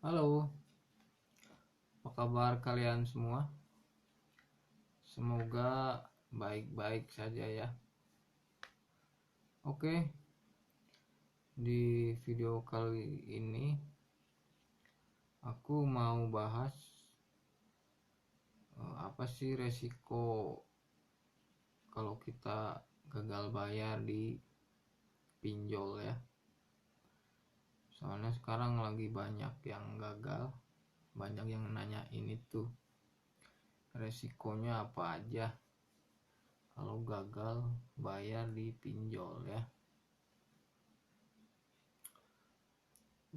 Halo, apa kabar kalian semua? Semoga baik-baik saja ya. Oke, di video kali ini aku mau bahas apa sih resiko kalau kita gagal bayar di pinjol ya. Soalnya sekarang lagi banyak yang gagal, banyak yang nanyain itu resikonya apa aja kalau gagal bayar di pinjol ya.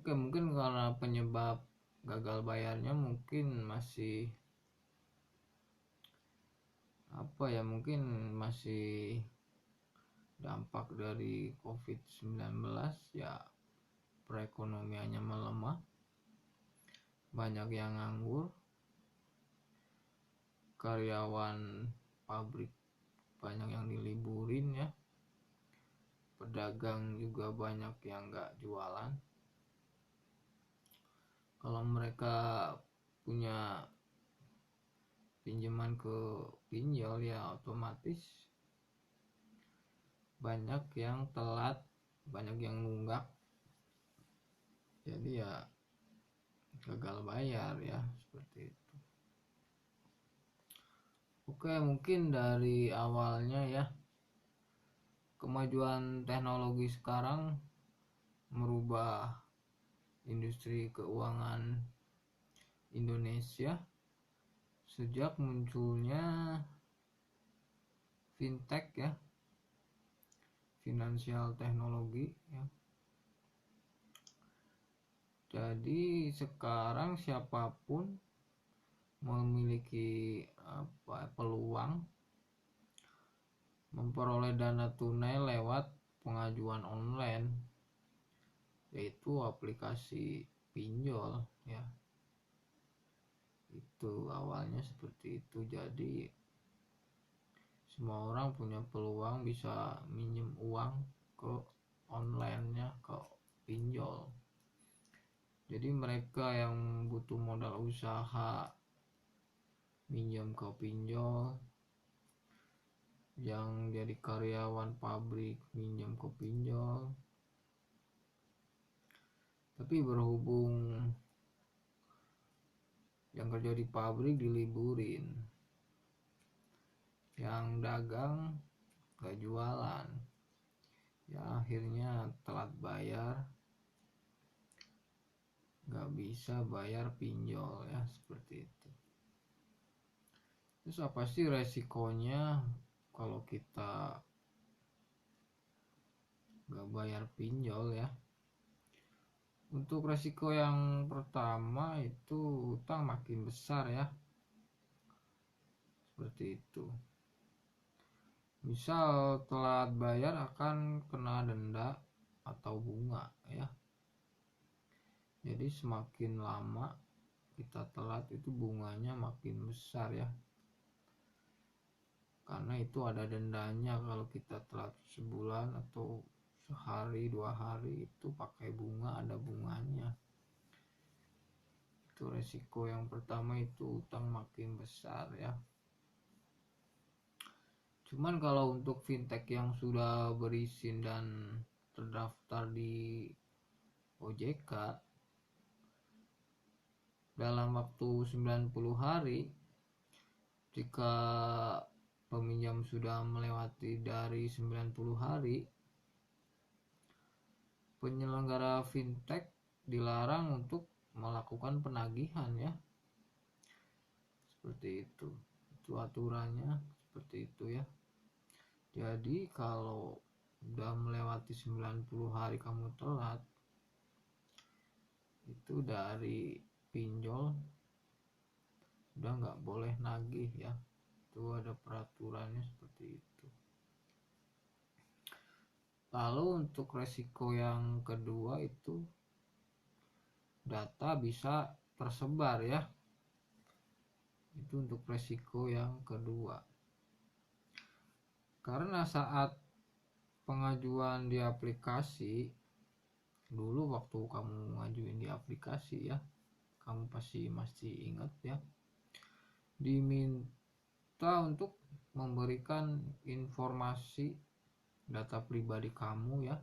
Oke, mungkin karena penyebab gagal bayarnya mungkin masih mungkin masih dampak dari COVID-19 ya, perekonomiannya melemah, banyak yang nganggur, karyawan pabrik banyak yang diliburin ya, pedagang juga banyak yang gak jualan. Kalau mereka punya pinjaman ke pinjol ya otomatis banyak yang telat, banyak yang nunggak, jadi ya gagal bayar ya, seperti itu. Oke, mungkin dari awalnya ya, kemajuan teknologi sekarang merubah industri keuangan Indonesia sejak munculnya fintech ya, finansial teknologi ya. Jadi sekarang siapapun memiliki peluang memperoleh dana tunai lewat pengajuan online, yaitu aplikasi pinjol ya. Itu awalnya seperti itu. Jadi semua orang punya peluang bisa minjem uang ke online-nya, ke pinjol. Jadi mereka yang butuh modal usaha minjem ke pinjol, yang jadi karyawan pabrik minjem ke pinjol. Tapi berhubung yang kerja di pabrik diliburin, yang dagang gak jualan, ya akhirnya telat bayar, gak bisa bayar pinjol ya, seperti itu. Terus apa sih resikonya kalau kita gak bayar pinjol ya? Untuk resiko yang pertama itu utang makin besar ya, seperti itu. Misal telat bayar akan kena denda atau bunga ya. Jadi semakin lama kita telat itu bunganya makin besar ya, karena itu ada dendanya. Kalau kita telat sebulan atau sehari 2 hari itu pakai bunga, ada bunganya. Itu resiko yang pertama, itu utang makin besar ya. Cuman kalau untuk fintech yang sudah berizin dan terdaftar di OJK, dalam waktu 90 hari jika peminjam sudah melewati dari 90 hari, penyelenggara fintech dilarang untuk melakukan penagihan ya, seperti itu. Itu aturannya seperti itu ya. Jadi kalau udah melewati 90 hari kamu telat, itu dari pinjol udah nggak boleh nagih ya. Itu ada peraturannya seperti itu. Lalu untuk resiko yang kedua itu data bisa tersebar ya. Itu untuk resiko yang kedua. Karena saat pengajuan di aplikasi, dulu waktu kamu ngajuin di aplikasi ya, kamu pasti masih ingat ya, diminta untuk memberikan informasi data pribadi kamu ya,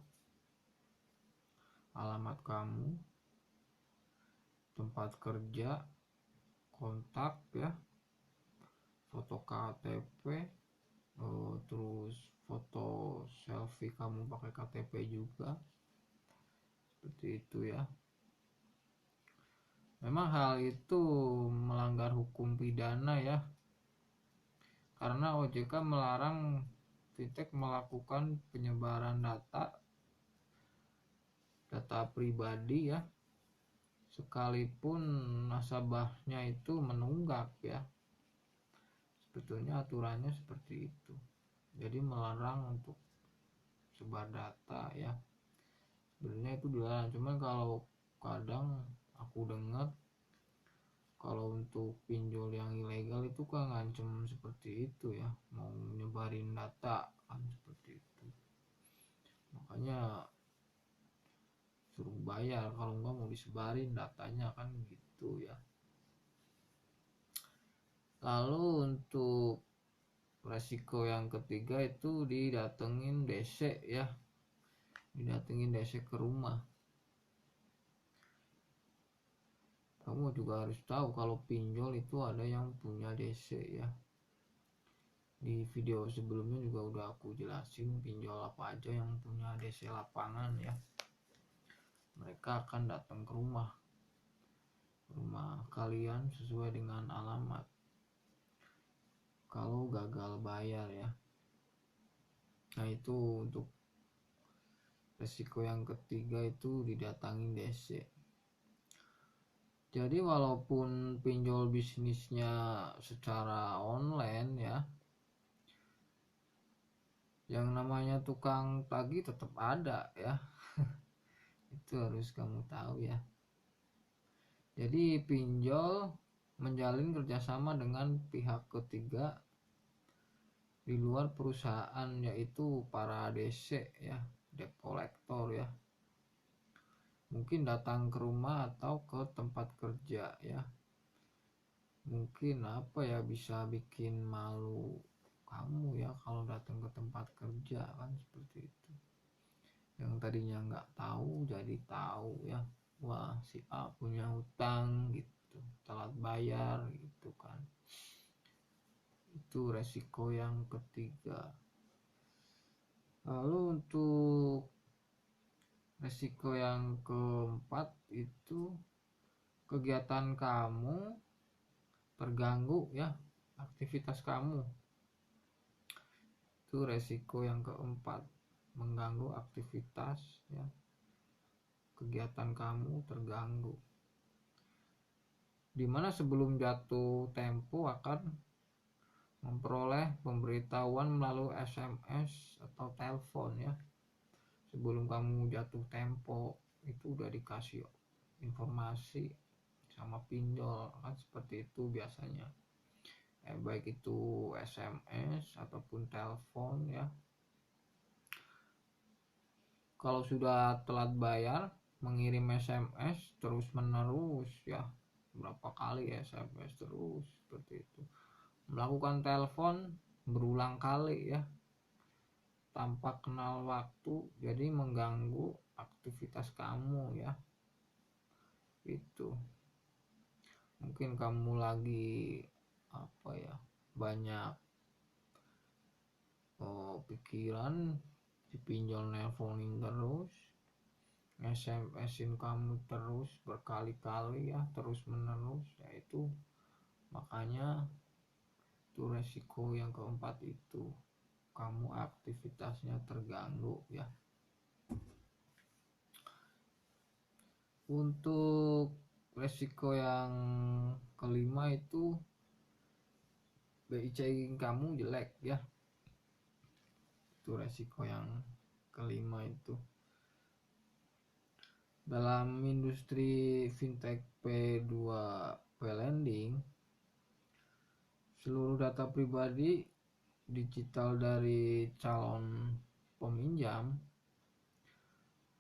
alamat kamu, tempat kerja, kontak ya, foto KTP, terus foto selfie kamu pakai KTP juga, seperti itu ya. Memang hal itu melanggar hukum pidana ya, karena OJK melarang fintech melakukan penyebaran data pribadi ya, sekalipun nasabahnya itu menunggak ya. Sebetulnya aturannya seperti itu, jadi melarang untuk sebar data ya. Sebenarnya itu dilarang, cuman kalau kadang aku dengar kalau untuk pinjol yang ilegal itu kan ngancem seperti itu ya, mau nyebarin data kan seperti itu, makanya suruh bayar kalau nggak mau disebarin datanya kan gitu ya. Lalu untuk resiko yang ketiga itu didatengin DC ya, didatengin DC ke rumah. Kamu juga harus tahu kalau pinjol itu ada yang punya DC ya. Di video sebelumnya juga udah aku jelasin pinjol apa aja yang punya DC lapangan ya. Mereka akan datang ke rumah kalian sesuai dengan alamat kalau gagal bayar ya. Nah itu untuk resiko yang ketiga itu didatangin DC. Jadi walaupun pinjol bisnisnya secara online ya, yang namanya tukang tagih tetap ada ya. Itu harus kamu tahu ya. Jadi pinjol menjalin kerjasama dengan pihak ketiga di luar perusahaan, yaitu para DC ya, debt collector ya. Mungkin datang ke rumah atau ke tempat kerja ya. Mungkin apa ya, bisa bikin malu kamu ya kalau datang ke tempat kerja kan seperti itu. Yang tadinya nggak tahu jadi tahu ya. Wah si A punya hutang gitu, telat bayar gitu kan. Itu resiko yang ketiga. Lalu untuk resiko yang keempat itu kegiatan kamu terganggu ya, aktivitas kamu. Itu resiko yang keempat, mengganggu aktivitas ya, kegiatan kamu terganggu. Dimana sebelum jatuh tempo akan memperoleh pemberitahuan melalui SMS atau telepon ya. Sebelum kamu jatuh tempo itu udah dikasih informasi sama pinjol kan seperti itu biasanya. Baik itu SMS ataupun telepon ya. Kalau sudah telat bayar, mengirim SMS terus menerus ya, berapa kali SMS terus seperti itu. Melakukan telepon berulang kali ya, tanpa kenal waktu, jadi mengganggu aktivitas kamu ya. Itu mungkin kamu lagi apa ya, banyak pikiran, si pinjol nelponin terus, SMS-in kamu terus berkali-kali ya, terus menerus ya. Itu makanya itu resiko yang keempat itu, kamu aktivitasnya terganggu ya. Untuk resiko yang kelima itu BI checking kamu jelek ya. Itu resiko yang kelima itu. Dalam industri fintech P2P lending, seluruh data pribadi digital dari calon peminjam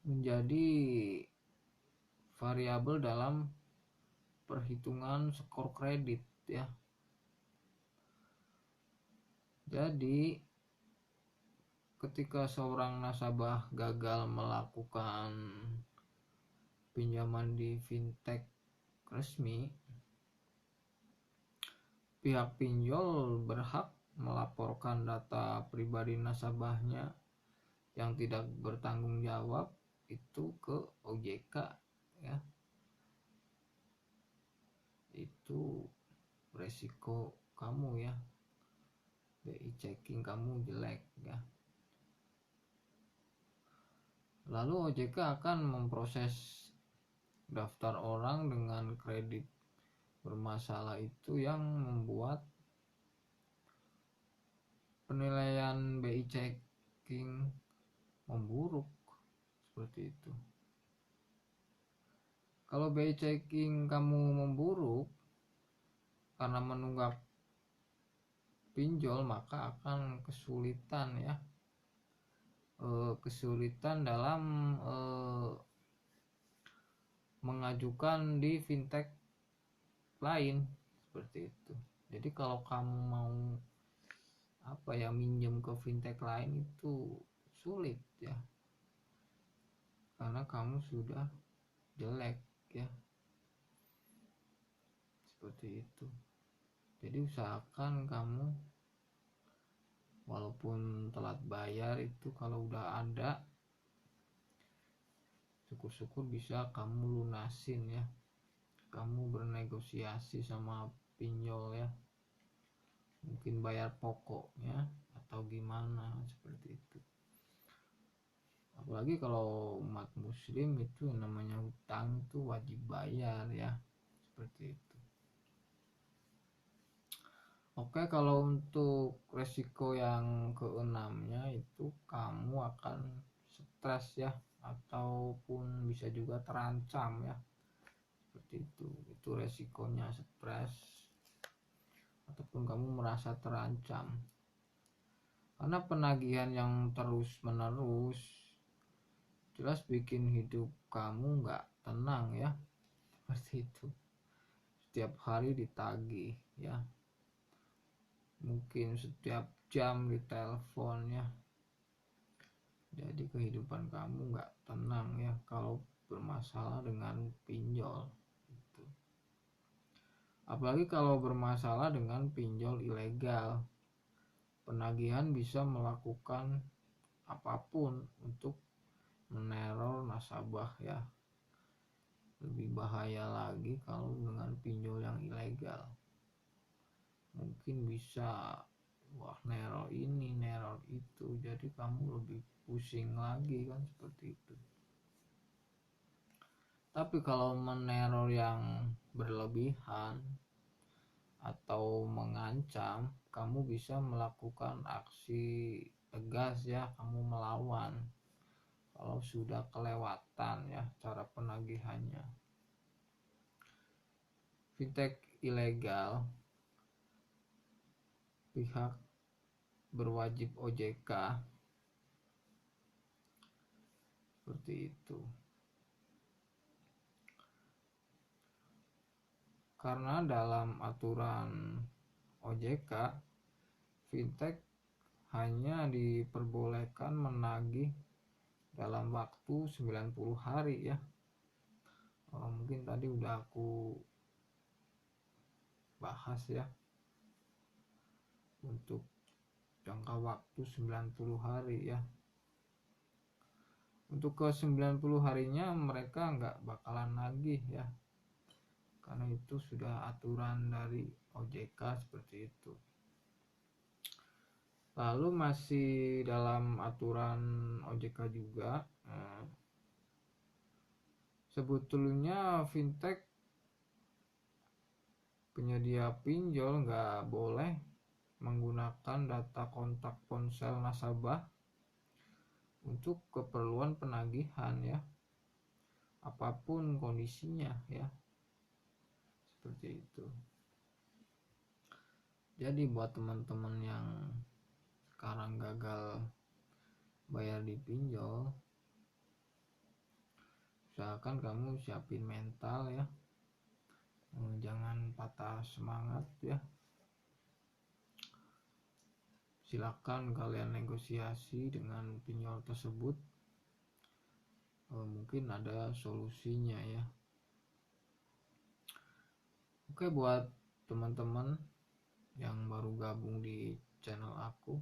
menjadi variabel dalam perhitungan skor kredit ya. Jadi ketika seorang nasabah gagal melakukan pinjaman di fintech resmi, pihak pinjol berhak melaporkan data pribadi nasabahnya yang tidak bertanggung jawab itu ke OJK ya. Itu resiko kamu ya, BI checking kamu jelek ya. Lalu OJK akan memproses daftar orang dengan kredit bermasalah itu yang membuat penilaian BI checking memburuk seperti itu. Kalau BI checking kamu memburuk karena menunggak pinjol, maka akan kesulitan ya, kesulitan dalam mengajukan di fintech lain seperti itu. Jadi kalau kamu mau minjem ke fintech lain itu sulit ya, karena kamu sudah jelek ya, seperti itu. Jadi usahakan kamu walaupun telat bayar itu, kalau udah ada syukur-syukur bisa kamu lunasin ya, kamu bernegosiasi sama pinjol ya, mungkin bayar pokoknya atau gimana seperti itu. Apalagi kalau umat muslim itu namanya hutang itu wajib bayar ya, seperti itu. Oke, kalau untuk resiko yang keenamnya itu kamu akan stres ya, ataupun bisa juga terancam ya, seperti itu. Itu resikonya, stres ataupun kamu merasa terancam karena penagihan yang terus menerus jelas bikin hidup kamu nggak tenang ya, seperti itu. Setiap hari ditagih ya, mungkin setiap jam ditelepon ya. Jadi kehidupan kamu nggak tenang ya kalau bermasalah dengan pinjol gitu. Apalagi kalau bermasalah dengan pinjol ilegal, penagihan bisa melakukan apapun untuk meneror nasabah ya. Lebih bahaya lagi kalau dengan pinjol yang ilegal, mungkin bisa neror ini neror itu, jadi kamu lebih pusing lagi kan, seperti itu. Tapi kalau meneror yang berlebihan atau mengancam, kamu bisa melakukan aksi tegas ya, kamu melawan kalau sudah kelewatan ya cara penagihannya. Fintech ilegal, pihak berwajib OJK seperti itu. Karena dalam aturan OJK, fintech hanya diperbolehkan menagih dalam waktu 90 hari ya. Mungkin tadi udah aku bahas ya, untuk jangka waktu 90 hari ya. Untuk ke 90 harinya mereka nggak bakalan nagih ya, karena itu sudah aturan dari OJK seperti itu. Lalu masih dalam aturan OJK juga, sebetulnya fintech penyedia pinjol nggak boleh menggunakan data kontak ponsel nasabah untuk keperluan penagihan ya, apapun kondisinya ya, seperti itu. Jadi buat teman-teman yang sekarang gagal bayar di pinjol, usahakan kamu siapin mental ya, jangan patah semangat ya. Silakan kalian negosiasi dengan pinjol tersebut, mungkin ada solusinya ya. Oke, buat teman-teman yang baru gabung di channel aku,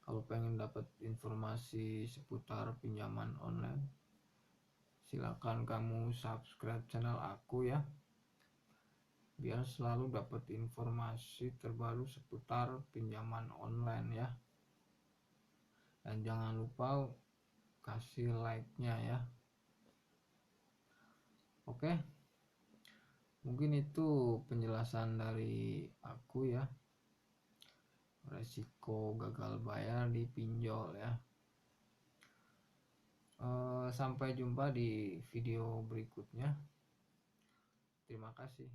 kalau pengen dapat informasi seputar pinjaman online, silakan kamu subscribe channel aku ya, biar selalu dapat informasi terbaru seputar pinjaman online ya. Dan jangan lupa kasih like-nya ya. Oke, mungkin itu penjelasan dari aku ya, resiko gagal bayar di pinjol ya. Sampai jumpa di video berikutnya. Terima kasih.